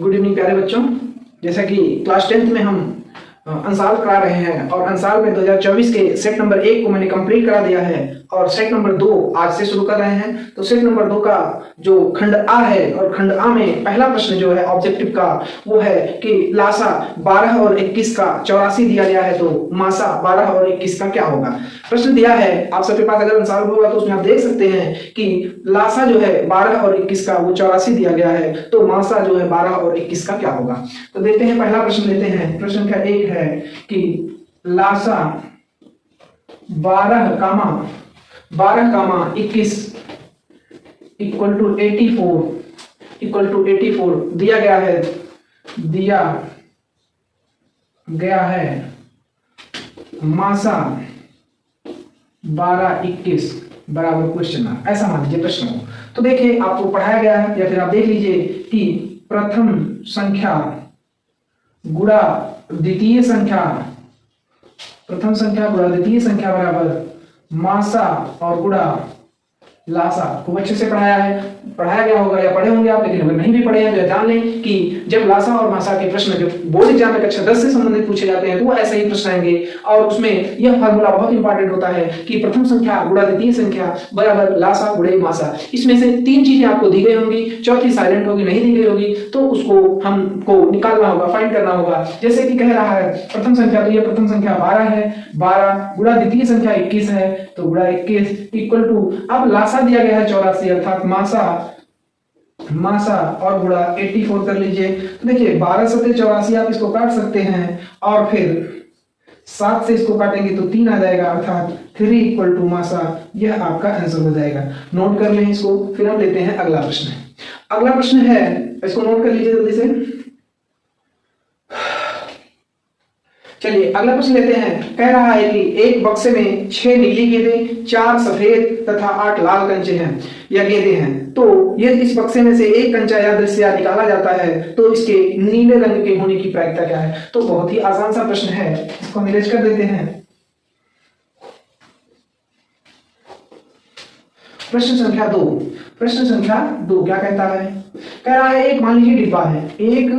Good evening प्यारे बच्चों। जैसा कि क्लास 10th में हम अंसाल करा रहे हैं और अंसाल में 2024 के सेट नंबर 1 को मैंने कंप्लीट करा दिया है और सेट नंबर 2 आज से शुरू कर रहे हैं। तो सेट नंबर 2 का जो खंड आ है और खंड आ में पहला प्रश्न जो है ऑब्जेक्टिव का वो है कि लासा 12 और 21 का 84 दिया गया है, तो मासा 12 और 21 का क्या होगा। प्रश्न दिया है आप सबके पास, अगर अंसाल होगा तो उसमें आप देख सकते हैं कि लासा जो है 12 और 21 का वो 84 दिया गया है, तो मासा जो है 12 और 21 का क्या होगा। तो देखते हैं, पहला प्रश्न लेते हैं। प्रश्न का एक है कि लासा 12 कामा 21 इक्वल टू 84 दिया गया है मासा 12-21 बराबर क्वेश्चन मार्क, ऐसा मान लीजिए प्रश्न हो। तो देखिए आपको पढ़ाया गया है या फिर आप देख लीजिए कि प्रथम संख्या गुणा द्वितीय संख्या बराबर मासा और गुणा लासा। खूब अच्छे से पढ़ाया गया होगा या पढ़े होंगे आप, लेकिन अगर नहीं भी पढ़े हैं तो जान लें कि जब लासा और मासा के प्रश्न जो बोर्ड एग्जाम में कक्षा 10 से संबंधित पूछे जाते हैं तो वो ऐसे ही प्रश्न आएंगे और उसमें यह फार्मूला बहुत इंपॉर्टेंट होता है कि प्रथम संख्या गुणा द्वितीय संख्या बराबर लासा गुणे मासा। इसमें से 3 चीजें आपको दी गई होंगी, चौथी साइलेंट होगी, नहीं दी गई होगी, तो उसको हमको निकालना होगा, फाइंड करना होगा। जैसे कि कह रहा है प्रथम संख्या, तो ये प्रथम संख्या 12 है, 12 गुणा द्वितीय संख्या 21 है, तो गुणा 21 इक्वल टू, अब लासा दिया गया है 84 अर्थात मासा और गुणा 84 कर लीजिए। तो देखिए 12 से 84 आप इसको काट सकते हैं और फिर 7 से इसको काटेंगे तो 3 आ जाएगा अर्थात 3 इक्वल टू मासा। यह आपका आंसर हो जाएगा। नोट कर लें इसको, फिर हम लेते हैं अगला प्रश्न। अगला प्रश्न है, इसको नोट कर लीजिए जल्दी से। चलिए अगला प्रश्न लेते हैं। कह रहा है कि एक बक्से में 6 नीली गेंदें, 4 सफेद तथा 8 लाल कंचे हैं या गेंदें हैं। तो यदि इस बक्से में से एक कंचा या दृश्य निकाला जाता है तो इसके नीले रंग के होने की प्रायिकता क्या है। तो बहुत ही आसान सा प्रश्न है, इसको हम इरेज कर देते हैं। प्रश्न संख्या 2 क्या कहता है। कह रहा है एक, मान लीजिए डिब्बा है, एक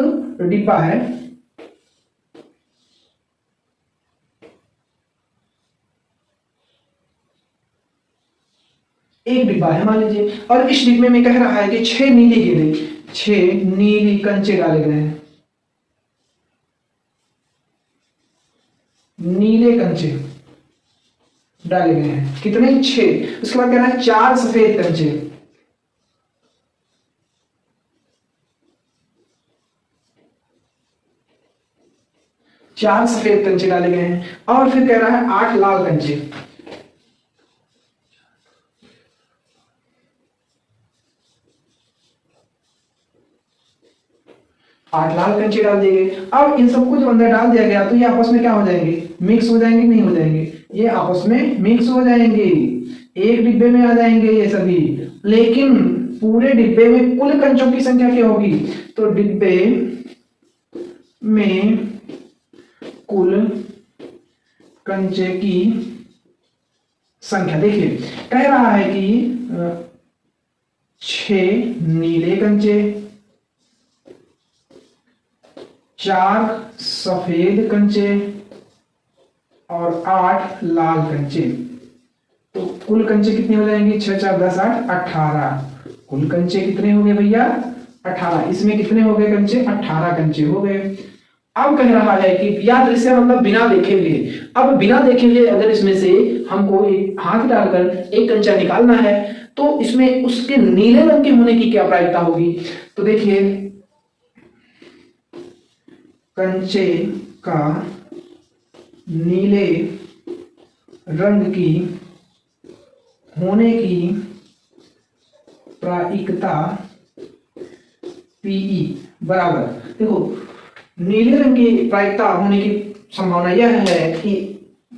डिब्बा है, मान लीजिए, और इस डिब्बे में कह रहा है कि 6 नीली गेंदें, 6 नीली कंचे डाले गए हैं, नीले कंचे डाले गए हैं। कितने? 6। उसके बाद कह रहा है 4 सफेद कंचे, 4 सफेद कंचे डाले गए हैं, और फिर कह रहा है 8 लाल कंचे, 8 लाल कंचे डाल दिए गए। अब इन सबको जब अंदर डाल दिया गया तो ये आपस में क्या हो जाएंगे, मिक्स हो जाएंगे, नहीं हो जाएंगे, ये आपस में मिक्स हो जाएंगे, एक डिब्बे में आ जाएंगे ये सभी। लेकिन पूरे डिब्बे में कुल कंचों की संख्या क्या होगी, तो डिब्बे में कुल कंचे की संख्या, देखिए कह रहा है कि 6 नीले कंचे, 4 सफेद कंचे और 8 लाल कंचे। तो कुल कंचे कितने हो जाएंगे, 6 4 10 8 18। कुल कंचे कितने हो गए भैया, 18। इसमें कितने हो गए कंचे, 18 कंचे हो गए। अब कह रहा है कि या दृश्य मतलब बिना देखे हुए, अब बिना देखे हुए अगर इसमें से हमको एक हाथ डालकर एक कंचा निकालना है तो इसमें उसके नीले रंग के होने की क्या प्रायिकता होगी। तो देखिए कंचे का नीले रंग की होने की प्रायिकता Pe बराबर, देखो नीले रंग की प्रायिकता होने की संभावना यह है कि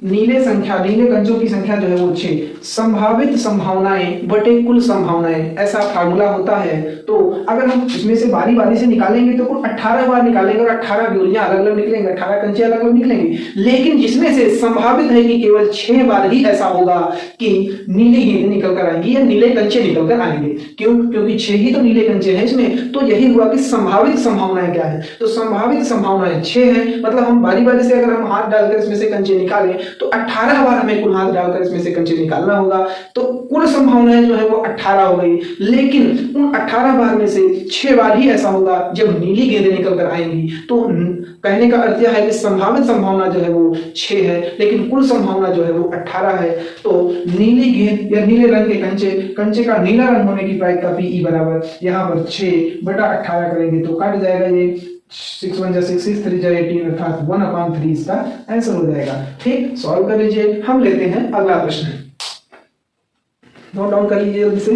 नीले कंचों की संख्या जो है वो 6, संभावित संभावनाएं बटे कुल संभावनाएं, ऐसा फार्मूला होता है। तो अगर हम इसमें से बारी बारी से निकालेंगे तो कुल 18 बार निकालेंगे और 18 गोलियां अलग अलग निकलेंगे, 18 कंचे अलग अलग निकलेंगे। लेकिन जिसमें से संभावित है कि केवल 6 बार ही ऐसा होगा कि नीली गेंद निकल कर आएंगी या नीले कंचे निकल कर आएंगे। क्यों? क्योंकि 6 ही तो नीले कंचे हैं इसमें। तो यही हुआ कि संभावित संभावनाएं क्या है, तो संभावित संभावनाएं 6 है। मतलब हम बारी बारी से अगर हम हाथ डालकर इसमें से कंचे निकालें तो 18 बार हमें कुल हाथ डालकर इसमें से कंचे निकालना होगा। तो कुल संभावनाएं जो है वो 18 हो गई। लेकिन उन 18 बार में से 6 बार ही ऐसा होगा जब नीली गेंदें निकल कर आएंगी। तो कहने का अर्थ यह है कि संभावित संभावना जो है वो 6 है, लेकिन कुल संभावना जो है वो 18 है। तो नीली गेंद या नीले रंग के कंचे का नीला रंग होने की प्रायिकता Pe बराबर यहाँ पर 6/18 करेंगे तो कट जाएगा ये 6 1 6 6 3 18 अर्थात 1/3 इसका आंसर हो जाएगा। ठीक, सॉल्व कर लीजिए। हम लेते हैं अगला प्रश्न, नोट डाउन कर लीजिए जल्दी से।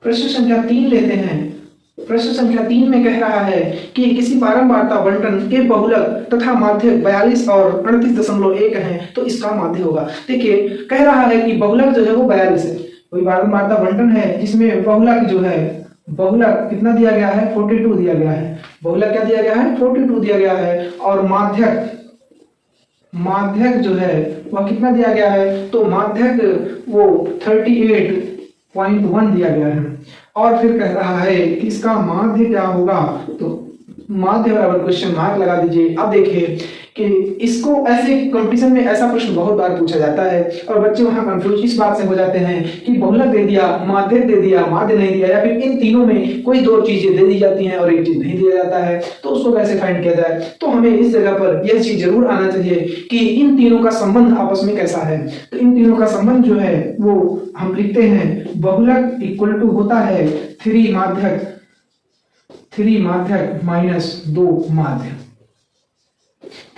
प्रश्न संख्या 3 लेते हैं। प्रश्न संख्या 3 में कह रहा है कि किसी बारंबारता बंटन के बहुलक तथा माध्य 42 और 38.1 है तो इसका माध्य होगा। देखिए कह रहा है कि बहुलक जो है वो 42 है, कोई बारंबारता बंटन है जिसमें बहुलक जो है, बहुलक कितना दिया गया है, 42 दिया गया है। बहुलक क्या दिया गया है, 42 दिया गया है। और माध्यक जो है वह कितना दिया गया है, तो माध्यक वो 38.1 दिया गया है। और फिर कह रहा है कि इसका माध्य क्या होगा, तो माध्य बराबर क्वेश्चन मार्क लगा दीजिए। अब देखिए कि इसको ऐसे कंपटीशन में ऐसा प्रश्न बहुत बार पूछा जाता है और बच्चे वहां कंफ्यूज इस बात से हो जाते हैं कि बहुलक दे दिया, माध्य दे दिया, माध्य नहीं दिया, या फिर इन तीनों में कोई 2 चीजें दे दी जाती हैं और एक चीज नहीं दिया जाता है, तो उसको कैसे फाइंड किया जाए। तो हमें इस जगह पर यह चीज जरूर आना चाहिए कि इन तीनों का संबंध आपस में कैसा है। तो इन तीनों का संबंध जो है वो हम लिखते हैं, बहुलक इक्वल टू होता है 3 माध्यक माइनस 2 माध्य,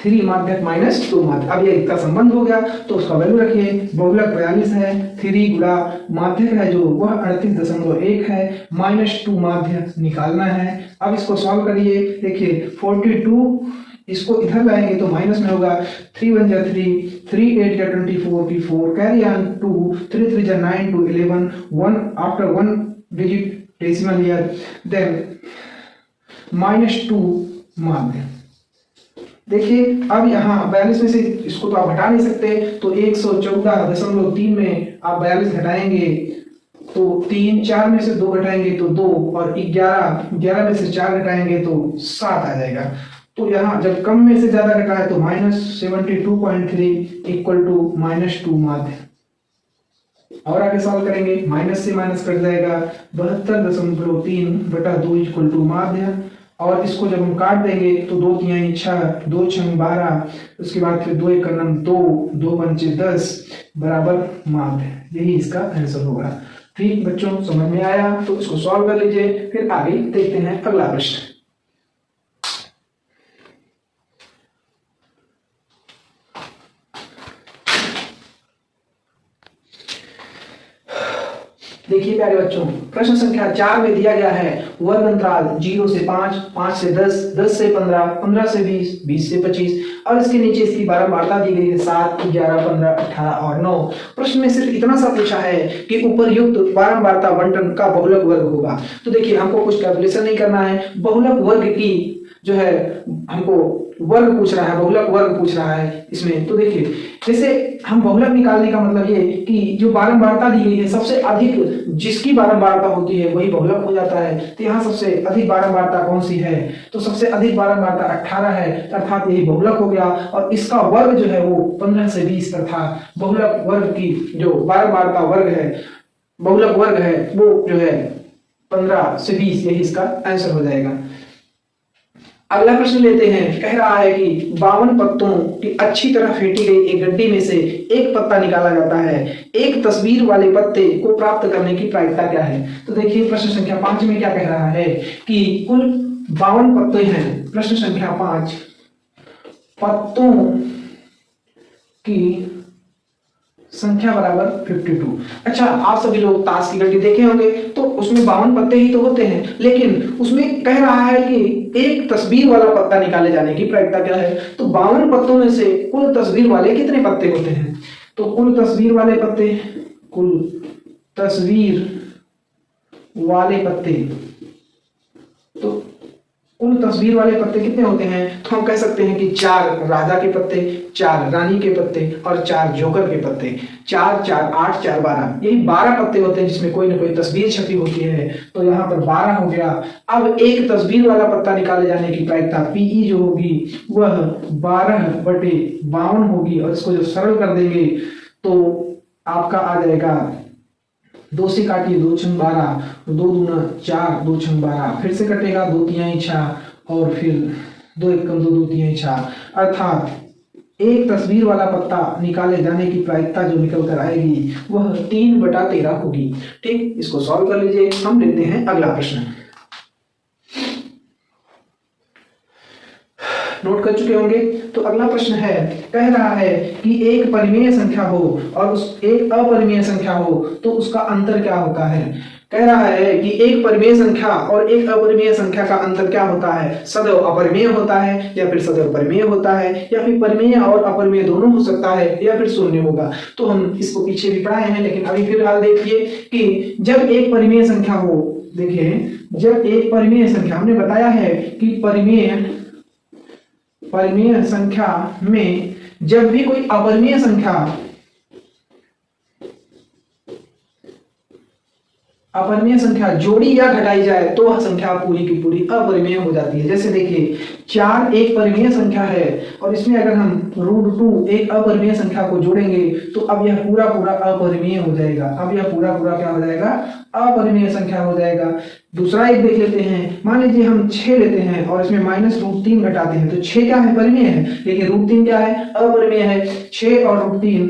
3 माध्यक माइनस 2 माध्य। अब ये इसका संबंध हो गया तो उसका वैल्यू रखिए। बहुलक 42 है, 3 गुणा माध्यक है जो वह 38.1 है, माइनस 2 माध्य निकालना है। अब इसको सॉल्व करिए। देखिए 42 इसको इधर लाएंगे तो माइनस में होगा, 3 1 जा 3, 3 8 जा 24, कैरी ऑन 2, 3 3 जा 9 2 11, 1 आफ्टर 1 डिजिट डेसिमल ईयर, देन -2 माध्य। देखिए अब यहाँ 42 में से इसको तो आप हटा नहीं सकते, तो 114.3 में आप 42 घटाएंगे तो 3, 4 में से 2 घटाएंगे तो 2, और 11 में से 4 घटाएंगे तो 7 आ जाएगा। तो यहाँ जब कम में से ज्यादा घटा है तो -72.3 इक्वल टू -2 माध्य। और आगे सॉल्व करेंगे, माइनस से माइनस कट जाएगा, 72.3/2 इक्वल टू माध्य। और इसको जब हम काट देंगे तो 2 3 6, 2 6 12, उसके बाद फिर 2 1 2, 2 5 10 बराबर माध्य। यही इसका आंसर होगा। ठीक बच्चों, समझ में आया? तो इसको सॉल्व कर लीजिए, फिर आगे देखते हैं अगला प्रश्न। देखिए प्यारे बच्चों, प्रश्न संख्या 4 में दिया गया है वर्ग अंतराल 0 से 5, 5 से 10, 10 से 15, 15 से 20, 20 से 25, और इसके नीचे इसकी बारंबारता दी गई है 7, 11, 15, 18 और 9। प्रश्न में सिर्फ इतना सा पूछा है कि उपरयुक्त बारंबारता बंटन का बहुलक वर्ग होगा। तो देखिए हमको कुछ कैलकुलेशन नहीं करना है, बहुलक वर्ग की जो है हमको वर्ग पूछ रहा है, बहुलक वर्ग पूछ रहा है इसमें। तो देखिए जैसे हम बहुलक निकालने का मतलब ये कि जो बारंबारता दी गई है सबसे अधिक जिसकी बारंबारता होती है वही बहुलक हो जाता है। तो यहाँ सबसे अधिक बारंबारता कौन सी है, तो सबसे अधिक बारंबारता 18 है, अर्थात यही बहुलक हो गया। और इसका वर्ग जो है वो 15 से 20, अर्थात बहुलक वर्ग की जो बारंबारता वर्ग है, बहुलक वर्ग है वो जो है 15 से 20, यही इसका आंसर हो जाएगा। अगला प्रश्न लेते हैं। कह रहा है कि 52 पत्तों की अच्छी तरह फेंटी गई एक गड्डी में से एक पत्ता निकाला जाता है, एक तस्वीर वाले पत्ते को प्राप्त करने की प्रायिकता क्या है। तो देखिए प्रश्न संख्या 5 में क्या कह रहा है कि कुल 52 पत्ते हैं। प्रश्न संख्या 5, पत्तों की संख्या बराबर 52। अच्छा, आप सभी लोग ताश की गड्डी देखे होंगे, तो उसमें 52 पत्ते ही तो होते हैं, लेकिन उसमें कह रहा है कि एक तस्वीर वाला पत्ता निकाले जाने की प्रायिकता क्या है। तो 52 पत्तों में से कुल तस्वीर वाले कितने पत्ते होते हैं? तो कुल तस्वीर वाले पत्ते, कुल तस्वीर वाले पत्ते, तो कुल तस्वीर वाले पत्ते कितने होते हैं? तो हम कह सकते हैं कि 4 राजा के पत्ते, 4 रानी के पत्ते और 4 जोकर के पत्ते। 4 4 8 4 12, यही 12 पत्ते होते हैं जिसमें कोई ना कोई तस्वीर छपी होती है। तो यहाँ पर 12 हो गया। अब एक तस्वीर वाला पत्ता निकाले जाने की प्रायिकता पीई जो होगी वह 12/52 होगी, और इसको जो सरल कर देंगे तो आपका आ जाएगा 2 से काटिए 2 छंग 12, 2 दूना 4, 2 छंग 12, फिर से कटेगा 2 तिहाई 6 और फिर 2 एकम 2, 2 तिहाई 6, अर्थात एक तस्वीर वाला पत्ता निकाले जाने की प्रायिकता जो निकल कर आएगी वह 3/13 होगी। ठीक, इसको सॉल्व कर लीजिए। हम लेते हैं अगला प्रश्न। नोट कर चुके होंगे। तो अगला प्रश्न है, कह रहा है कि एक परिमेय संख्या हो और उस एक अपरिमेय संख्या हो तो उसका अंतर क्या होता है। कह रहा है कि एक परिमेय संख्या और एक अपरिमेय संख्या का अंतर क्या होता है। सदैव अपरिमेय होता है या फिर सदैव परिमेय होता है, या फिर परिमेय और अपरिमेय दोनों हो सकता है, या फिर शून्य होगा। तो हम इसको पीछे भी पढ़ाए हैं, लेकिन अभी फिलहाल देखिए कि जब एक परिमेय संख्या हो, देखिए जब एक परिमेय संख्या, हमने बताया है कि परिमेय संख्या में जब भी कोई अपरिमेय संख्या जोड़ी या घटाई जाए तो वह संख्या पूरी की पूरी अपरिमेय हो जाती है। जैसे देखिए 4 एक परिमेय संख्या है और इसमें अगर हम √2 एक अपरिमेय संख्या को जोड़ेंगे तो अब यह पूरा पूरा अपरिमेय हो जाएगा। अब यह पूरा पूरा क्या हो जाएगा? अपरिमेय संख्या हो जाएगा। दूसरा एक देख लेते हैं। मान लीजिए हम 6 लेते हैं और इसमें -√3 घटाते हैं, तो 6 क्या है? परिमेय है, लेकिन √3 क्या है? अपरिमेय है। 6 और √3,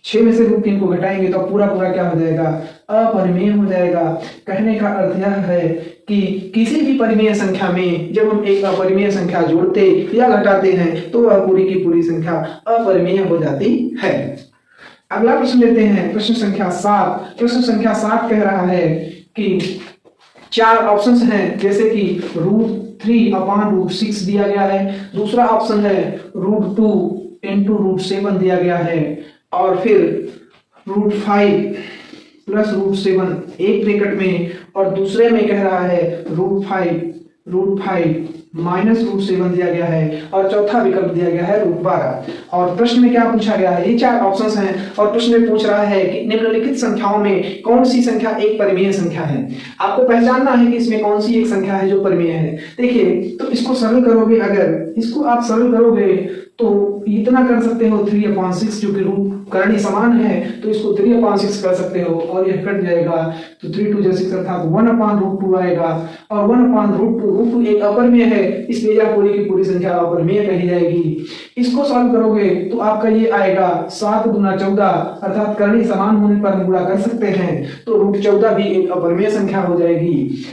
6 में से √3 को घटाएंगे तो पूरा पूरा क्या हो जाएगा? अपरिमेय हो जाएगा। कहने का अर्थ यह है कि किसी भी परिमेय संख्या में जब हम एक अपरिमेय संख्या जोड़ते या घटाते हैं तो वह पूरी की पूरी संख्या अपरिमेय हो जाती है। अगला प्रश्न लेते हैं, प्रश्न संख्या 7। प्रश्न संख्या 7 कह रहा है कि 4 ऑप्शंस हैं, जैसे कि √3/√6 दिया गया है। दूसरा ऑप्शन है √2 × √7 दिया गया है, और फिर √5 + √7 एक ब्रैकेट में, और दूसरे में कह रहा है √5 -√7 दिया गया है, और चौथा विकल्प दिया गया है √12। और प्रश्न में क्या पूछा गया है? ये 4 ऑप्शंस हैं और प्रश्न में पूछ रहा है कि निम्नलिखित संख्याओं में कौन सी संख्या एक परिमेय संख्या है। आपको पहचानना है कि इसमें कौन सी एक संख्या है जो परिमेय है। देखिए, तो इसको सरल करोगे, अगर इसको आप सरल करोगे तो इतना कर सकते हो 3/6, जो कि रूट करनी समान है तो इसको 3/6 कर सकते हो, और यह कट जाएगा तो 3 2 6 अर्थात 1/√2 आएगा। और 1/√2 एक अपरिमेय है, इसलिए यह पूरी की पूरी संख्या अपरिमेय कही जाएगी। इसको सॉल्व करोगे तो आपका ये आएगा 7 × 14, अर्थात करनी समान होने पर हम गुणा कर सकते हैं, तो √14 भी एक अपरिमेय संख्या हो जाएगी।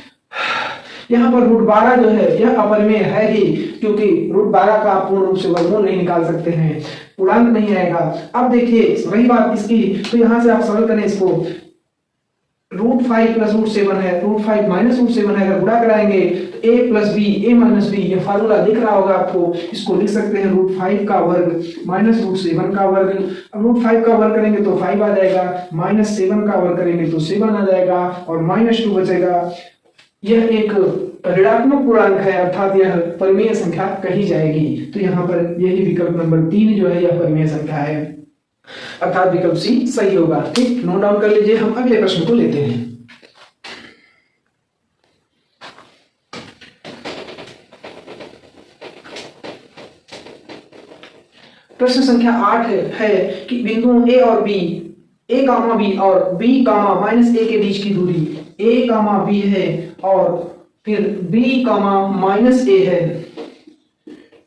यहाँ पर √12 जो है यह अपरिमेय है ही, क्योंकि √12 का पूर्ण रूप से वर्गमूल नहीं निकाल सकते हैं, पूर्णांक नहीं आएगा। अब देखिए रही बात इसकी, तो यहाँ से आप सरल करें इसको। √5 + √7 है, √5 -√7 है, अगर गुणा कराएंगे तो a + b, a - b, ये फार्मूला दिख रहा होगा आपको। इसको लिख सकते हैं √5 का वर्ग -√7 का वर्ग। अब √5 का वर्ग करेंगे तो 5 आ जाएगा, -7 का वर्ग करेंगे तो 7 आ जाएगा, और -2 बचेगा। यह एक ऋणात्मक पूर्णांक है, अर्थात यह परिमेय संख्या कही जाएगी। तो यहाँ पर यही विकल्प नंबर 3 जो है यह परिमेय संख्या है, अर्थात विकल्प सी सही होगा। ठीक, नोट डाउन कर लीजिए। हम अगले प्रश्न को लेते हैं। प्रश्न संख्या 8 है कि बिंदुओं A और B, A, B और B, -a के बीच की दूरी a, b है, और फिर b, -a है,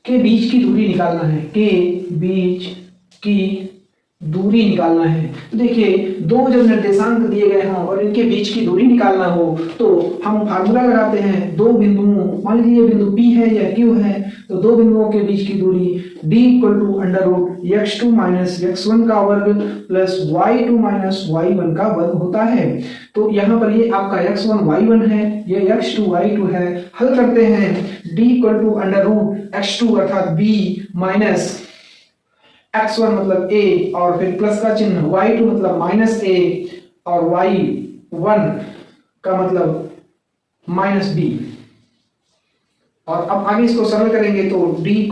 के बीच की दूरी निकालना है। के बीच की दूरी निकालना है। तो देखिए दो जब निर्देशांक दिए गए हों और इनके बीच की दूरी निकालना हो तो हम फार्मूला लगाते हैं। दो बिंदुओं, मान लीजिए ये बिंदु P है या Q है, तो दो बिंदुओं के बीच की दूरी D = √x2 - x1 का वर्ग प्लस y2 - y1 का वर्ग होता है। तो यहाँ पर ये आपका x1 y1 है, ये x2 y2 है। हल करते हैं, D = √x2 अर्थात B माइनस x1 मतलब a और फिर प्लस का चिन्ह, y2 मतलब -a और y1 का मतलब -b। और अब आगे इसको सरल करेंगे तो d =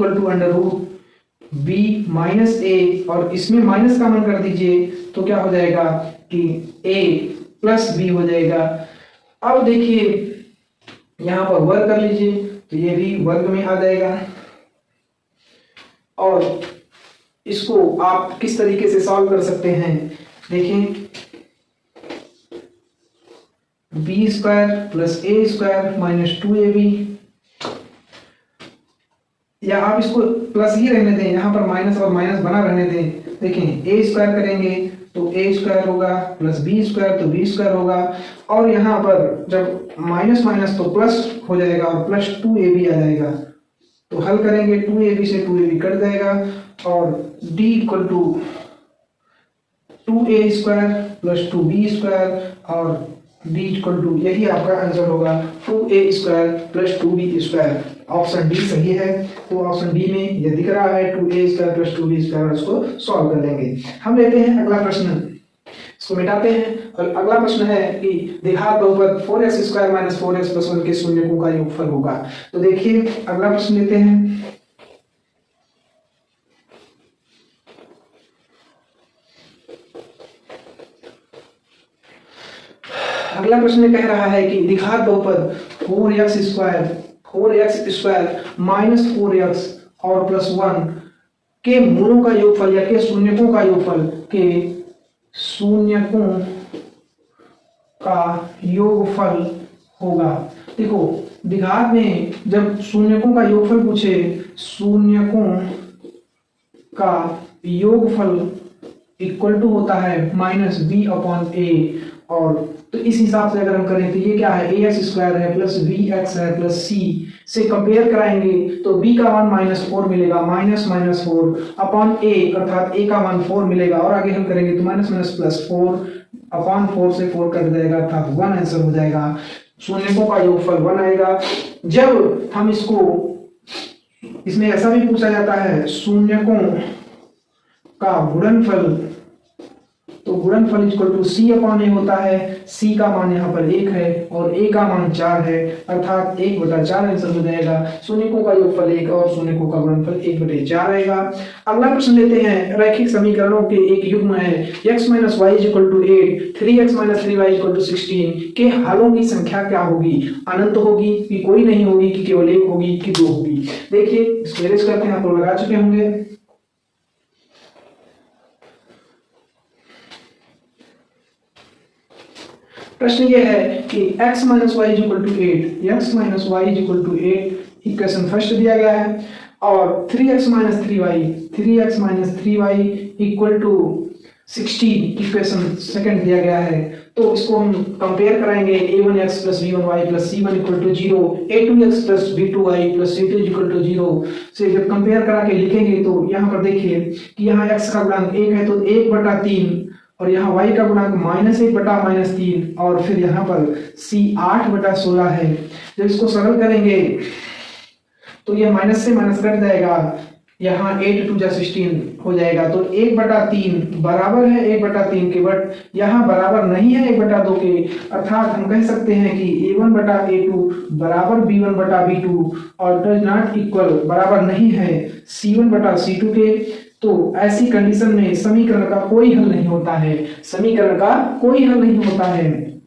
√b माइनस a और इसमें माइनस का मान कर दीजिए तो क्या हो जाएगा कि a प्लस b हो जाएगा। अब देखिए यहाँ पर वर्ग कर लीजिए तो ये भी वर्ग में आ जाएगा। और इसको आप किस तरीके से सॉल्व कर सकते हैं, देखिए b² + a² - 2ab, या आप इसको प्लस ही रहने दें, यहाँ पर माइनस और माइनस बना रहने दें। देखें a² करेंगे तो a² होगा प्लस b² तो b² होगा और यहाँ पर जब माइनस माइनस तो प्लस हो जाएगा और प्लस 2ab आ जाएगा। तो हल करेंगे 2ab से 2ab कट जाएगा और d = 2a² + 2b² और d = यही आपका आंसर होगा 2a² + 2b²। ऑप्शन डी सही है। तो ऑप्शन डी में ये दिख रहा है 2a² + 2b², इसको सॉल्व कर लेंगे। हम लेते हैं अगला प्रश्न, इसको मिटाते हैं और अगला प्रश्न है कि द्विघात बहुपद 4x² - 4x + 1 के शून्यकों का योगफल होगा। तो देखिए अगला प्रश्न लेते हैं। अगला प्रश्न कह रहा है कि द्विघात बहुपद 4x² - 4x और +1 के मूलों का योगफल या के शून्यकों का योगफल, के शून्यकों का योगफल होगा। देखो द्विघात में जब शून्यकों का योगफल पूछे, शून्यकों का योगफल इक्वल टू होता है -b/a। और तो इस हिसाब से अगर हम करें तो ये क्या है, ax² है प्लस bx है प्लस c से कंपेयर कराएंगे तो b का मान -4 मिलेगा, -4/a अर्थात a का मान 4 मिलेगा। और आगे हम करेंगे तो -4/4 से 4 कट जाएगा अर्थात 1 आंसर हो जाएगा। शून्यकों का योगफल 1 आएगा। जब हम इसमें ऐसा भी पूछा जाता है शून्यकों का गुणनफल, तो गुणनफल c/a होता है। c का मान यहाँ पर 1 है और a का मान 4 है अर्थात 1/4 आंसर हो जाएगा। शून्यकों का योगफल 1 और शून्यकों का गुणनफल 1/4 आएगा। अगला प्रश्न लेते हैं। रैखिक समीकरणों के एक युग्म है x - y = 8, 3x - 3y = 16 के हलों की संख्या क्या होगी? अनंत होगी कि कोई नहीं होगी कि केवल 1 होगी कि 2 होगी? देखिए इसको अरेंज करते हैं, आप लोग लगा चुके होंगे। प्रश्न ये है कि x - y = 8 इक्वेशन फर्स्ट दिया गया है और 3x - 3y = 16 इक्वेशन सेकंड दिया गया है। तो इसको हम कंपेयर कराएंगे a1x + b1y + c1 = 0, a2x + b2y + c2 = 0 से जब कंपेयर करा के लिखेंगे तो यहाँ पर देखिए कि यहाँ x का गुणांक 1 है तो 1/3 और यहाँ y का गुणांक -1/-3 और फिर यहाँ पर c 8/16 है। जब इसको सरल करेंगे तो ये माइनस से माइनस कट जाएगा, यहाँ 8 × 2 = 16 हो जाएगा। तो 1/3 बराबर है 1/3 के, बट यहाँ बराबर नहीं है 1/2 के, अर्थात हम कह सकते हैं कि a1/a2 बराबर b1/b2 और डज नॉट इक्वल बराबर नहीं है c1/c2 के। तो ऐसी कंडीशन में समीकरण का कोई हल नहीं होता है, समीकरण का कोई हल नहीं होता है,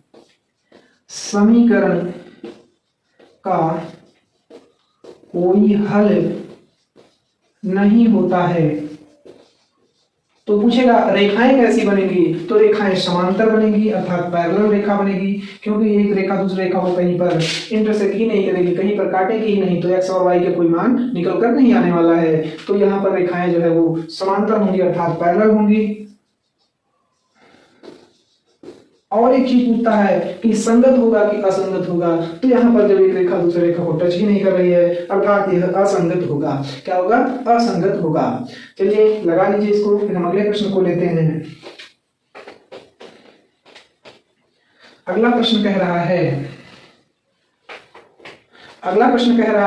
समीकरण का कोई हल नहीं होता है। तो पूछेगा रेखाएं कैसी बनेंगी? तो रेखाएं समांतर बनेगी अर्थात पैरेलल रेखा बनेगी, क्योंकि एक रेखा दूसरी रेखा को कहीं पर इंटरसेक्ट ही नहीं करेगी, कहीं पर काटेगी ही नहीं, तो x और y के कोई मान निकल कर नहीं आने वाला है। तो यहाँ पर रेखाएं जो है वो समांतर होंगी अर्थात पैरेलल होंगी। और एक चीज पूछता है कि संगत होगा कि असंगत होगा, तो यहाँ पर जब एक रेखा दूसरे रेखा को टच ही नहीं कर रही है अर्थात यह असंगत होगा। क्या होगा? असंगत होगा। चलिए लगा लीजिए इसको, फिर हम अगले प्रश्न को लेते हैं। अगला प्रश्न कह रहा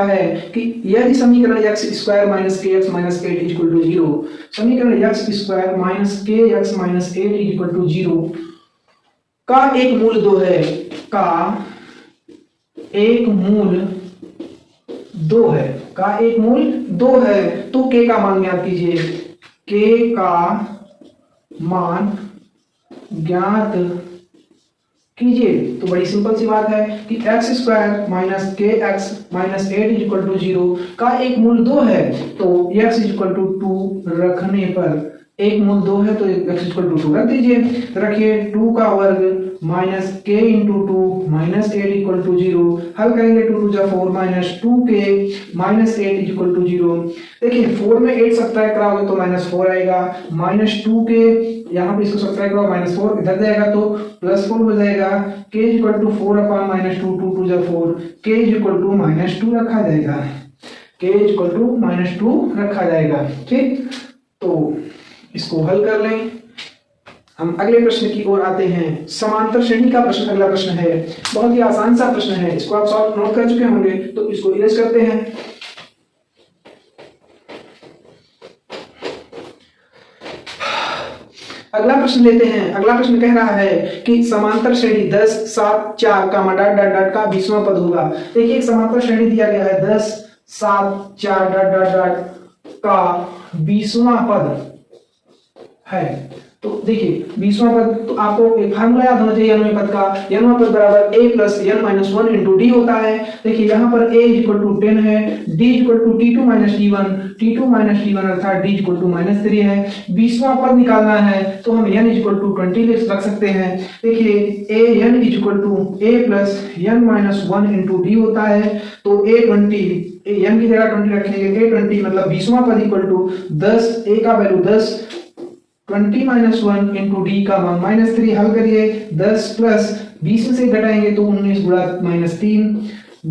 है कि यदि समीकरण x स्क्वायर माइनस के एक्स माइनस 8 इक्वल टू 0, समीकरण x स्क्वायर माइनस के एक्स माइनस 8 इक्वल टू 0 का एक मूल 2 है, का एक मूल 2 है, का एक मूल 2 है, तो k का मान ज्ञात कीजिए। k का मान ज्ञात कीजिए। तो बड़ी सिंपल सी बात है कि एक्स स्क्वायर माइनस के एक्स माइनस 8 इक्वल टू 0 का एक मूल 2 है, तो x इक्वल टू 2 रखने पर, एक मूल 2 है तो x इक्वल टू 2 रख दीजिए, रखिए 2 का वर्ग माइनस के इंटू 2 माइनस 8 इक्वल टू 0, हल करेंगे 2 टू जा 4 minus 2k minus 8 equal to 0। देखिए 4 में 8 सब्ट्रैक्ट कराओगे तो माइनस 4 आएगा, माइनस 2k यहाँ पे इसको सब्ट्रैक्ट करो, माइनस 4 इधर जाएगा तो प्लस 4 हो जाएगा, k equal to 4 upon minus 2, 2 टू जा 4, k इक्वल टू माइनस 2 रखा जाएगा, k इक्वल टू माइनस 2 रखा जाएगा। ठीक, तो इसको हल कर लें। हम अगले प्रश्न की ओर आते हैं। समांतर श्रेणी का प्रश्न अगला प्रश्न है, बहुत ही आसान सा प्रश्न है, इसको आप सॉल्व नोट कर चुके होंगे, तो इसको इरेज करते हैं। अगला प्रश्न लेते हैं। अगला प्रश्न कह रहा है कि समांतर श्रेणी 10 7 4 का डॉट डॉट डॉट का 20वां पद होगा। देखिए एक समांतर श्रेणी दिया गया है 10 7 4 डॉट डॉट डॉट का 20वां पद है। तो देखिए 20वां पद, तो आपको एक फार्मूला याद होना चाहिए n पद का, n पद बराबर a plus n minus 1 into d होता है। देखिए यहाँ पर a इक्वल टू 10 है, d equal to t2 minus t1, t2 minus t1 अर्थात d इक्वल टू माइनस 3 है। 20वां पद निकालना है तो हम n इक्वल टू 20 रख सकते हैं। देखिए a n equal to a plus n minus 1 into d होता है, तो a20 n की जगह 20 रखेंगे, a20 मतलब 20वां पद इक्वल टू 10, a का वैल्यू 10, 20 माइनस 1 इंटू डी का मान माइनस 3, हल करिए 10 प्लस 20 में से घटाएंगे तो 19 गुणा माइनस 3,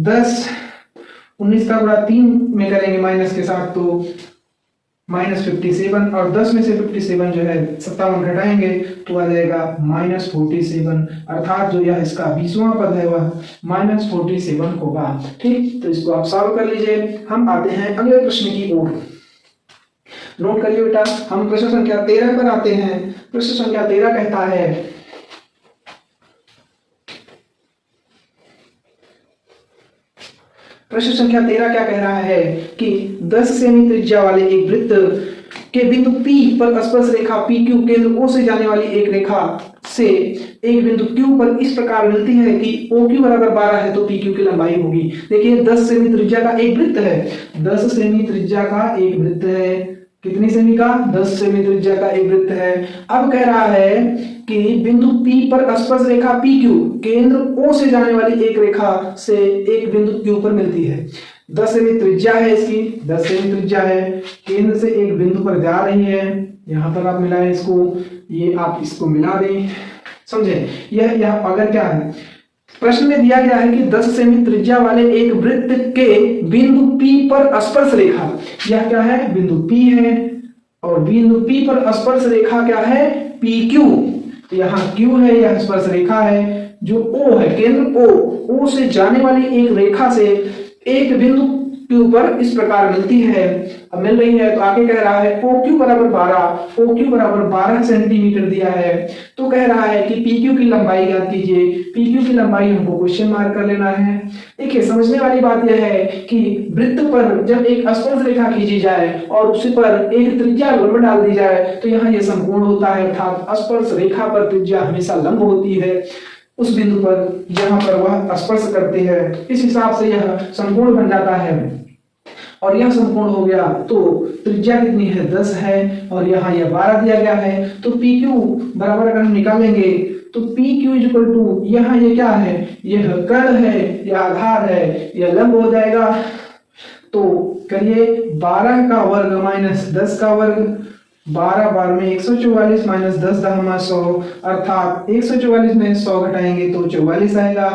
10 19 का गुणा 3 में करेंगे माइनस के साथ तो माइनस 57, और 10 में से 57 जो है 57 घटाएंगे तो आ जाएगा माइनस 47, अर्थात जो यह इसका 20वां पद है वह माइनस 47 होगा। ठीक, तो इसको आप सॉल्व कर लीजिए। हम आते हैं अगले प्रश्न की ओर। नोट करिए बेटा, हम प्रश्न संख्या 13 पर आते हैं। प्रश्न संख्या 13 कहता है, प्रश्न संख्या 13 क्या कह रहा है कि 10 सेमी त्रिज्या वाले एक वृत्त के बिंदु P पर स्पर्श रेखा PQ केंद्र O से जाने वाली एक रेखा से एक बिंदु Q पर इस प्रकार मिलती है कि OQ बराबर 12 है तो PQ की लंबाई होगी। देखिए 10 सेमी त्रिज्या का एक वृत्त है, 10 सेमी त्रिज्या का एक वृत्त है, कितनी सेमी का? 10 सेमी त्रिज्या का एक वृत्त है। अब कह रहा है कि बिंदु P पर स्पर्श रेखा PQ केंद्र O से जाने वाली एक रेखा से एक बिंदु Q पर मिलती है। 10 सेमी त्रिज्या है इसकी, 10 सेमी त्रिज्या है, केंद्र से एक बिंदु पर जा रही है, यहां पर आप मिलाएं इसको, ये आप इसको मिला दें, समझे? यह अगर क्या है, प्रश्न में दिया गया है कि 10 सेमी त्रिज्या वाले एक वृत्त के बिंदु P पर स्पर्श रेखा, यह क्या है? बिंदु P है, और बिंदु P पर स्पर्श रेखा क्या है? PQ। तो यहाँ Q है, यह स्पर्श रेखा है, जो O है, केंद्र O से जाने वाली एक रेखा से एक बिंदु Q पर इस प्रकार मिलती है। अब मिल रही है तो आगे कह रहा है OQ बराबर 12, OQ बराबर 12 सेंटीमीटर दिया है, तो कह रहा है कि PQ की लंबाई ज्ञात कीजिए। PQ की लंबाई हमको क्वेश्चन मार्क कर लेना है। देखिए समझने वाली बात यह है कि वृत्त पर जब एक स्पर्श रेखा खींची जाए और उस पर एक त्रिज्या लंब डाल दी जाए तो यहाँ यह समकोण होता है, अर्थात स्पर्श रेखा पर त्रिज्या हमेशा लंब होती है उस बिंदु पर जहां पर वह स्पर्श करते हैं। इस हिसाब से यह समकोण बन जाता है, और यह समकोण हो गया तो त्रिज्या कितनी है? 10 है, और यहाँ यह 12 दिया गया है, तो PQ बराबर अगर हम निकालेंगे तो PQ इक्वल टू, यहाँ ये क्या है? यह कर्ण है, यह आधार है, यह लंब हो जाएगा। तो करिए 12 का वर्ग माइनस 10 का वर्ग 12 बार में 144 माइनस 10 दहमा 100, अर्थात 144 में 100 घटाएंगे तो 44 आएगा,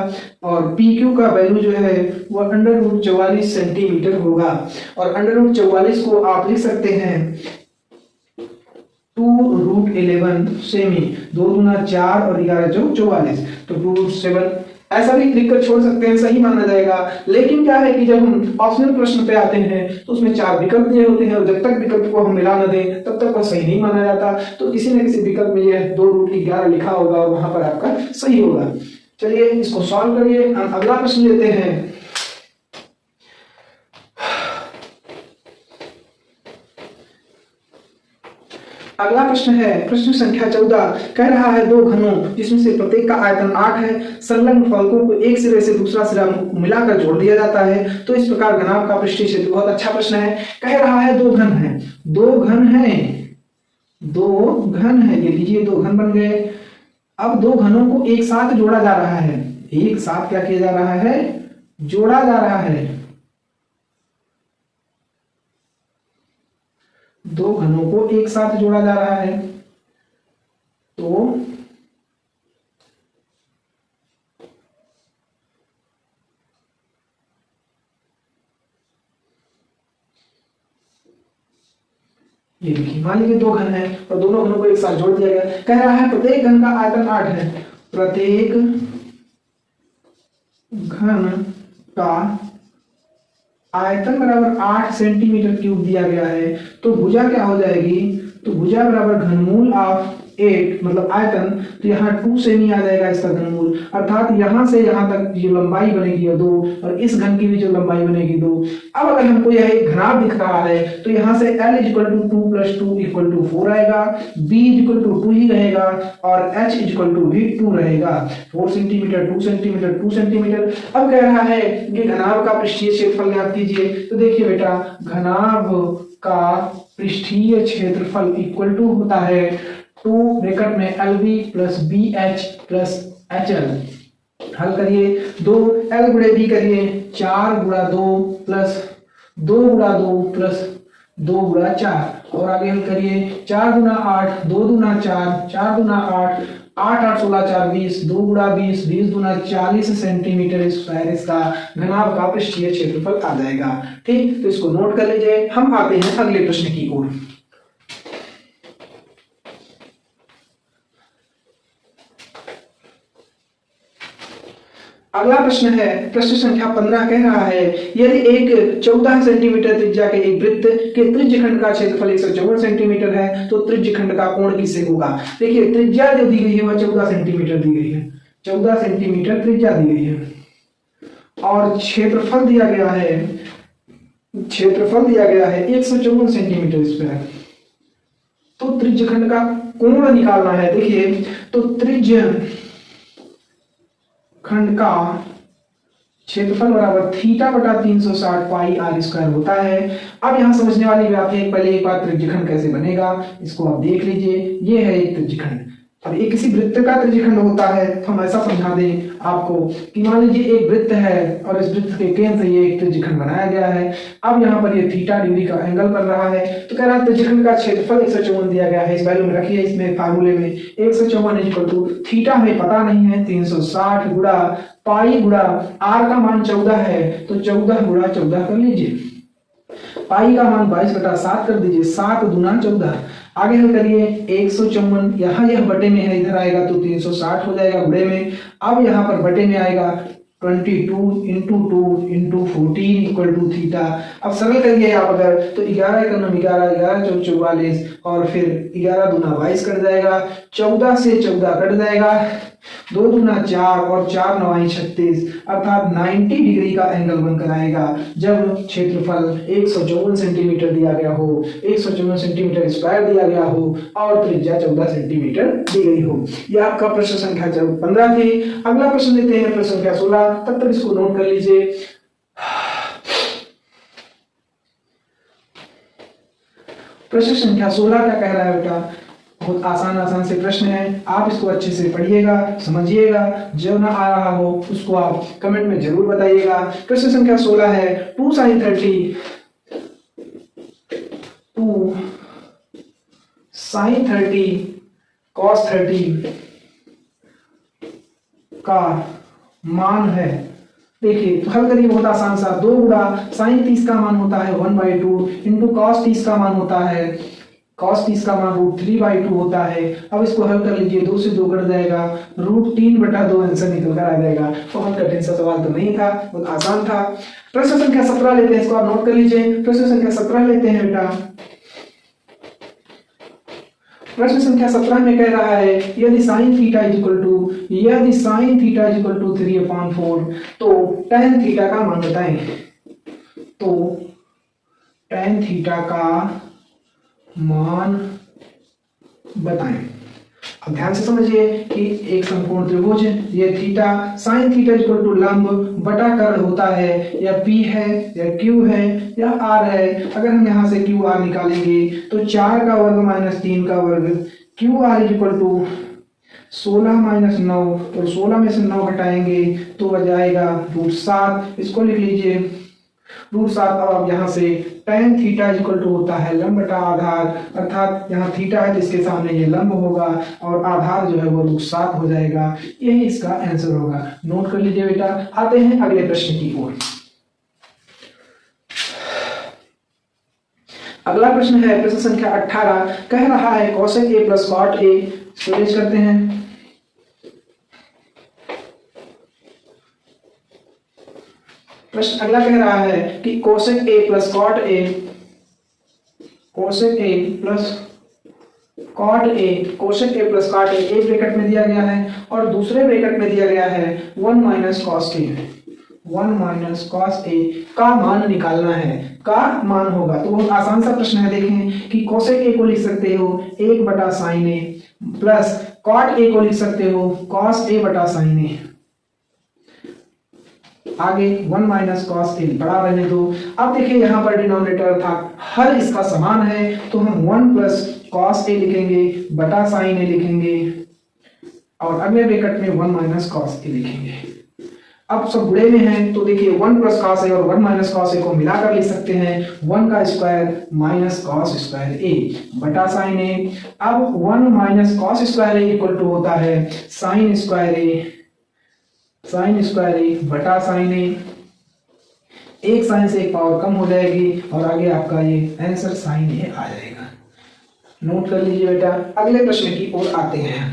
और पी क्यू का वैल्यू जो है वो √44 सेंटीमीटर होगा। और √44 को आप लिख सकते हैं 2√11 सेमी, 2 दूना 4 और 11 चौक 44, तो 2√7 ऐसा भी लिखकर छोड़ सकते हैं, सही माना जाएगा। लेकिन क्या है कि जब हम ऑप्शनल प्रश्न पे आते हैं तो उसमें 4 विकल्प दिए होते हैं, और जब तक विकल्प को हम मिला न दें तब तक वो सही नहीं माना जाता। तो किसी न किसी विकल्प में यह 2√11 लिखा होगा और वहां पर आपका सही होगा। चलिए इसको सॉल्व करिए। हम अगला प्रश्न लेते हैं। अगला प्रश्न है प्रश्न संख्या 14। कह रहा है दो घनों जिसमें से प्रत्येक का आयतन 8 है, संलग्न फलकों को एक सिरे से दूसरा सिरा मिलाकर जोड़ दिया जाता है, तो इस प्रकार घनाभ का पृष्ठीय क्षेत्र। बहुत अच्छा प्रश्न है। कह रहा है दो घन है, दो घन है, ये लीजिए दो घन बन गए। अब दो घनों को एक साथ जोड़ा जा रहा है, एक साथ क्या किया जा रहा है, जोड़ा जा रहा है। दो घनों को एक साथ जोड़ा जा रहा है, तो ये देखिए मान लीजिए दो घन है और दोनों घनों को एक साथ जोड़ दिया गया। कह रहा है प्रत्येक घन का आयतन 8 है, प्रत्येक घन का आयतन बराबर 8 सेंटीमीटर क्यूब दिया गया है। तो भुजा क्या हो जाएगी, तो भुजा बराबर घनमूल ऑफ 8 मतलब आयतन, तो यहाँ 2 सेमी आ जाएगा इसका घनमूल, अर्थात यहाँ से यहाँ तक जो लंबाई बनेगी वो 2, और इस घन की भी जो लंबाई बनेगी 2। अब अगर हमको यह एक घनाभ दिख रहा है तो यहाँ से L = 2 + 2 = 4 आएगा, B = 2 ही रहेगा, और H = भी 2 रहेगा। 4 सेंटीमीटर 2 सेंटीमीटर 2 सेंटीमीटर। अब कह रहा है कि घनाभ का पृष्ठीय क्षेत्रफल ज्ञात कीजिए। तो देखिए बेटा, घनाभ का पृष्ठीय क्षेत्रफल इक्वल टू होता है 2 ब्रैकेट में LB + BH + HL। हल करिए, 2 L × B करिए, 4 × 2 + 2 × 2 + 2 × 4, और आगे हल करिए, 4 × 8 2 × 4 4 × 8 8 8 16 4 20 2 × 20 20 × 40 सेंटीमीटर स्क्वायर इसका घनाभ का पृष्ठीय क्षेत्रफल आ जाएगा। ठीक, तो इसको नोट कर लीजिए। हम आते हैं अगले प्रश्न की ओर। अगला प्रश्न है प्रश्न संख्या 15। कह रहा है यदि एक 14 सेंटीमीटर त्रिज्या के एक वृत्त के त्रिज्यखंड का क्षेत्रफल 154 सेंटीमीटर है, तो त्रिज्यखंड का कोण किससे होगा। देखिए त्रिज्या जो दी गई है वह 14 सेंटीमीटर दी गई है, 14 सेंटीमीटर त्रिज्या दी गई है, और क्षेत्रफल दिया गया है 154 सेंटीमीटर स्क्वायर। तो त्रिज्यखंड का कोण निकालना है। देखिए तो त्रिज्य खंड का क्षेत्रफल बराबर θ/360 πr² होता है। अब यहां समझने वाली बात है, पहले एक बार त्रिज्यखंड कैसे बनेगा इसको आप देख लीजिए। ये है एक त्रिज्यखंड। अब एक किसी वृत्त का त्रिज्यखंड होता है तो हम ऐसा समझा दें आपको कि मान लीजिए एक वृत्त है और इस वृत्त के केंद्र से ये एक त्रिज्यखंड बनाया गया है। अब यहाँ पर ये θ डिग्री का एंगल बन रहा है, तो कह रहा है त्रिज्यखंड का क्षेत्रफल 154 दिया गया है। इस वैल्यू में रखिए, इसमें फार्मूले में 154 = θ हमें पता नहीं है, 360 गुणा पाई गुणा r का मान 14 है, तो 14 × 14 कर लीजिए। पाई का मान 22/7 कर दीजिए, 7 दूना 14। आगे हल करिए, 154 यहाँ यह बटे में है, इधर आएगा तो 360 हो जाएगा गुणे में। अब यहाँ पर बटे में आएगा 22 × 2 × 14 = θ। अब सरल करिए आप अगर तो 11 × 9 11 11 × 4 44, और फिर 11 दूना 22 कट जाएगा, 14 से 14 कट जाएगा, 2 दूना 4 और 4 9 36, अर्थात 90 डिग्री का एंगल बनकर आएगा जब क्षेत्रफल 154 सेंटीमीटर दिया गया हो, 154 सेंटीमीटर स्क्वायर दिया गया हो और त्रिज्या 14 सेंटीमीटर दी गई हो। यह आपका प्रश्न संख्या 15 थी। अगला प्रश्न लेते हैं प्रश्न संख्या 16। तब तक इसको नोट कर लीजिए। प्रश्न संख्या 16 क्या कह रहा है बेटा, बहुत आसान से प्रश्न है, आप इसको अच्छे से पढ़िएगा, समझिएगा। जो ना आ रहा हो उसको आप कमेंट में जरूर बताइएगा। प्रश्न संख्या 16 है 2 sin 30 sin 30 cos 30 का मान है। देखिए तो हल करिए, बहुत आसान सा, 2 गुणा sin 30 का मान होता है 1/2 इंटू cos 30 का मान होता है, cos 30 का मान √3/2 होता है। अब इसको हल कर लीजिए, 2 से 2 कट जाएगा, √3/2 आंसर निकल कर आ जाएगा। बहुत कठिन सा सवाल तो नहीं था, बहुत आसान था। प्रश्न संख्या 17 लेते हैं, इसको आप नोट कर लीजिए। प्रश्न संख्या 17 लेते हैं बेटा। प्रश्न संख्या 17 में कह रहा है यदि sin थीटा इक्वल टू 3/4 तो tan थीटा का मान बताएं। तो tan थीटा का मान बताएं। अब ध्यान से समझिए कि एक समकोण त्रिभुज, ये theta sin theta equal to लंब बटा कर्ण होता है, या P है या Q है या R है। अगर हम यहाँ से QR निकालेंगे तो 4 का वर्ग माइनस 3 का वर्ग, QR इक्वल टू 16 माइनस 9, और 16 में से 9 घटाएंगे तो बच जाएगा √7। इसको लिख लीजिए √7। अब आप यहाँ से tan थीटा इक्वल टू होता है लंब बटा आधार, अर्थात यहाँ थीटा है तो इसके सामने ये लंब होगा और आधार जो है वो √7 हो जाएगा। यही इसका आंसर होगा। नोट कर लीजिए बेटा। आते हैं अगले प्रश्न की ओर। अगला प्रश्न है प्रश्न संख्या 18, कह रहा है cosec a plus cot a। Storage करते हैं। प्रश्न अगला कह रहा है कि cosec a plus cot a, cosec a plus cot a, cosec a plus cot a एक ब्रैकेट में दिया गया है और दूसरे ब्रैकेट में दिया गया है 1 minus cos a। 1 minus cos a का मान निकालना है, का मान होगा। तो बहुत आसान सा प्रश्न है। देखें कि cosec a को लिख सकते हो 1 बटा sin a, plus cot a को लिख सकते हो cos a बटा sin a। आगे 1 माइनस cos a बड़ा रहने दो। अब देखिए यहाँ पर डिनोमिनेटर था, हर इसका समान है तो हम 1 प्लस cos a लिखेंगे बटा sin a लिखेंगे, और अगले ब्रैकेट में 1 माइनस cos a लिखेंगे। अब सब बुरे में हैं तो देखिए 1 प्लस cos a और 1 माइनस cos a को मिलाकर लिख सकते हैं 1 का square minus cos square a बटा sin a। अब 1 minus cos square a equal to होता है sin स्क्वायर a बटा sin a। एक साइन से एक पावर कम हो जाएगी और आगे आपका ये आंसर sin a आ जाएगा। नोट कर लीजिए बेटा। अगले प्रश्न की ओर आते हैं।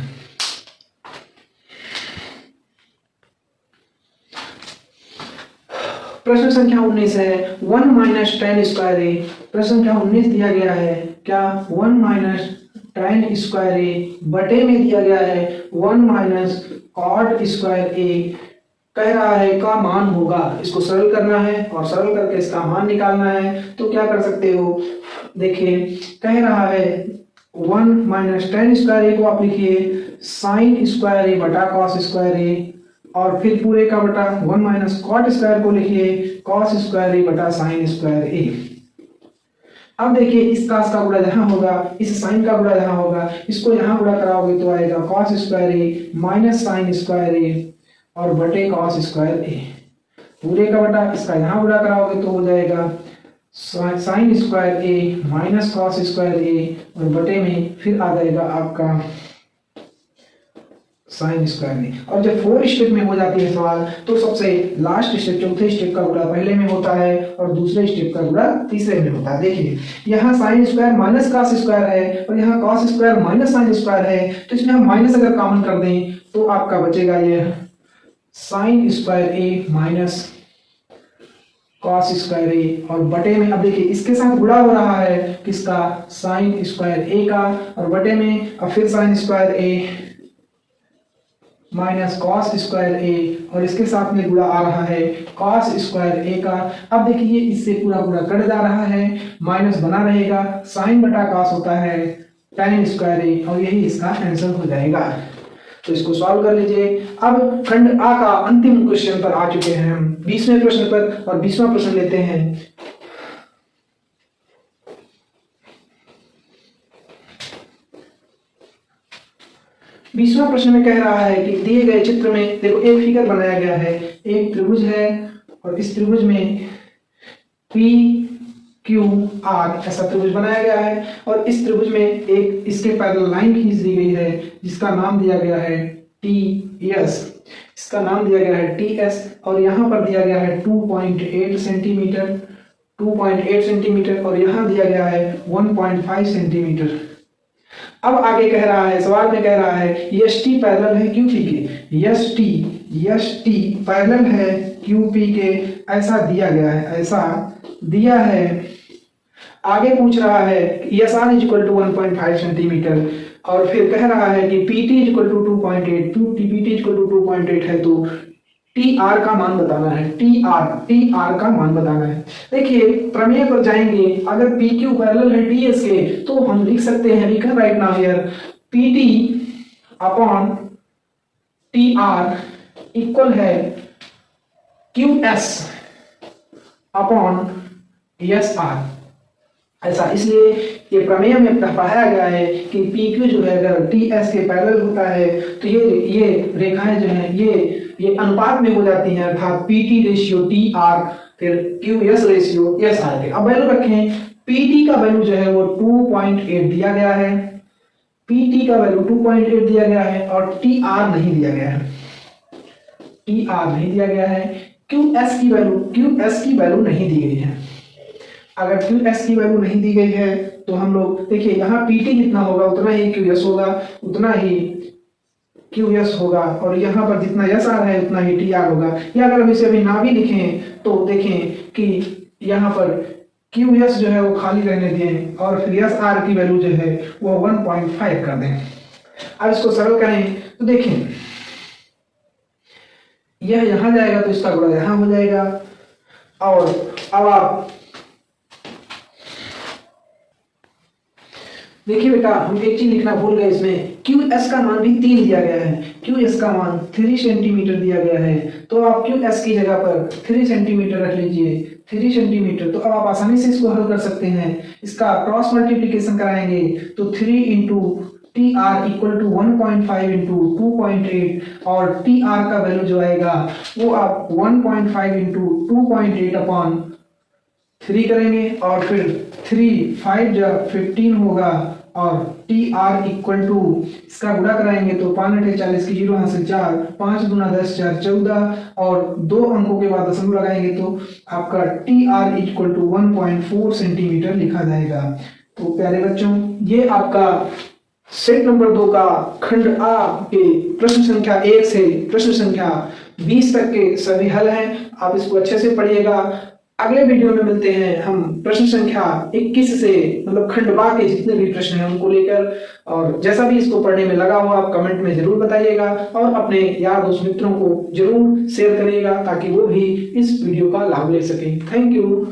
प्रश्न संख्या 19 है 1 माइनस tan स्क्वायर a। प्रश्न संख्या 19 दिया गया है क्या 1 माइनस tan स्क्वायर a बटे में दिया गया है 1 माइनस cot स्क्वायर a। कह रहा है का मान होगा। इसको सरल करना है और सरल करके इसका मान निकालना है। तो क्या कर सकते हो, देखिए कह रहा है 1 माइनस tan स्क्वायर a को आप लिखिए sin स्क्वायर a बटा cos स्क्वायर a, और फिर पूरे का बटा 1 माइनस cot स्क्वायर को लिखिए cos स्क्वायर a बटा sin स्क्वायर a। अब देखिए इस cos का गुणा जहां होगा, इस sin का गुणा जहां होगा, इसको यहां गुणा कराओगे तो आएगा cos square a minus sin square a और बटे cos स्क्वायर a। पूरे का बटा इसका यहां गुणा कराओगे तो हो जाएगा sin square a minus cos square a और बटे में फिर आ जाएगा आपका sin स्क्वायर a। और जब 4 स्टेप में हो जाती है सवाल तो सबसे लास्ट स्टेप, चौथे स्टेप का गुणा पहले में होता है और दूसरे स्टेप का गुणा तीसरे में होता है। देखिए यहाँ sin square minus cos square है और यहाँ cos square minus sin square है, तो इसमें हम माइनस अगर कॉमन कर दें तो आपका बचेगा ये sin square a minus cos square a और बटे में। अब देखिए इसके साथ गुणा हो रहा है किसका, sin स्क्वायर a का, और बटे में अब फिर sin square a minus cos square a और इसके साथ में गुणा आ रहा है cos स्क्वायर a का। अब देखिए इससे पूरा पूरा कट जा रहा है, माइनस बना रहेगा, sin बटा cos होता है tan स्क्वायर a और यही इसका आंसर हो जाएगा। तो इसको सॉल्व कर लीजिए। अब खंड आ का अंतिम क्वेश्चन पर आ चुके हैं हम, 20वें प्रश्न पर, और 20वां प्रश्न लेते हैं। बीसवां प्रश्न में कह रहा है कि दिए गए चित्र में देखो एक फिगर बनाया गया है, एक त्रिभुज है और इस त्रिभुज में P क्यू आर ऐसा त्रिभुज बनाया गया है और इस त्रिभुज में एक इसके पैरेलल लाइन खींच दी गई है जिसका नाम दिया गया है टी एस। इसका नाम दिया गया है टी एस और यहाँ पर दिया गया है 2.8 सेंटीमीटर 2.8 सेंटीमीटर और यहाँ दिया गया है 1.5 सेंटीमीटर। अब आगे कह रहा है, सवाल में कह रहा है एस टी पैरेलल है क्यूपी के, एस टी पैरेलल है क्यूपी के, ऐसा दिया गया है, ऐसा दिया है। आगे पूछ रहा है S R is equal to 1.5 centimetre और फिर कह रहा है कि P T is equal to 2.8, P T is equal to 2.8 है तो टी आर का मान बताना है, टी आर का मान बताना है। देखिए प्रमेय पर जाएंगे, अगर पी क्यू पैरेलल है टी एस के तो हम लिख सकते हैं, we can write now here P T upon T R equal है Q S upon S R. ऐसा इसलिए ये प्रमेय में पढ़ाया गया है कि पी क्यू जो है अगर टी एस के पैरेलल होता है तो ये रेखाएं जो हैं ये अनुपात में हो जाती हैं, अर्थात P T ratio T R फिर Q S ratio S R के। अब वैल्यू रखें, पी टी का वैल्यू जो है वो 2.8 दिया गया है, पी टी का वैल्यू 2.8 दिया गया है और टी आर नहीं दिया गया है, टी आर नहीं दिया गया है। क्यू एस की वैल्यू नहीं दी गई है। अगर क्यू एस की वैल्यू नहीं दी गई है तो हम लोग देखिए यहाँ पी टी जितना होगा उतना ही क्यू एस होगा, उतना ही क्यू एस होगा और यहाँ पर जितना एस आर है उतना ही टी आर होगा। या अगर हम इसे अभी ना भी लिखें तो देखें कि यहाँ पर क्यू एस जो है वो खाली रहने दें और फिर एस आर की वैल्यू जो है वो 1.5 कर दें। अब इसको सरल करें तो देखें यह यहाँ जाएगा तो इसका गुणा यहाँ हो जाएगा और अब आप देखिए बेटा हम एक चीज लिखना भूल गए, इसमें क्यू एस का मान भी 3 दिया गया है, क्यू एस का मान 3 सेंटीमीटर दिया गया है तो आप क्यू एस की जगह पर 3 सेंटीमीटर रख लीजिए, 3 सेंटीमीटर। तो अब आप आसानी से इसको हल कर सकते हैं, इसका क्रॉस मल्टीप्लीकेशन कराएंगे तो 3 into T R equal to 1.5 into 2.8 और टी आर का वैल्यू जो आएगा वो आप 1.5 इंटू 2.8 अपॉन 3 करेंगे और फिर 3 5 जब 15 होगा और टी आर इक्वल टू इसका गुणा कराएंगे तो 5 8 40 की 0 यहाँ से 4, 5 दूना 10 4 14 और 2 अंकों के बाद दशमलव लगाएंगे तो आपका T R equal to 1.4 centimetre लिखा जाएगा। तो प्यारे बच्चों ये आपका सेट नंबर 2 का खंड आ के प्रश्न संख्या 1 से प्रश्न संख्या 20 तक के सभी हल हैं। आप इसको अच्छे से पढ़िएगा। अगले वीडियो में मिलते हैं हम प्रश्न संख्या 21 से मतलब खंड बा के जितने भी प्रश्न हैं उनको लेकर, और जैसा भी इसको पढ़ने में लगा हो आप कमेंट में जरूर बताइएगा और अपने यार दोस्त मित्रों को जरूर शेयर करिएगा ताकि वो भी इस वीडियो का लाभ ले सकें। Thank you.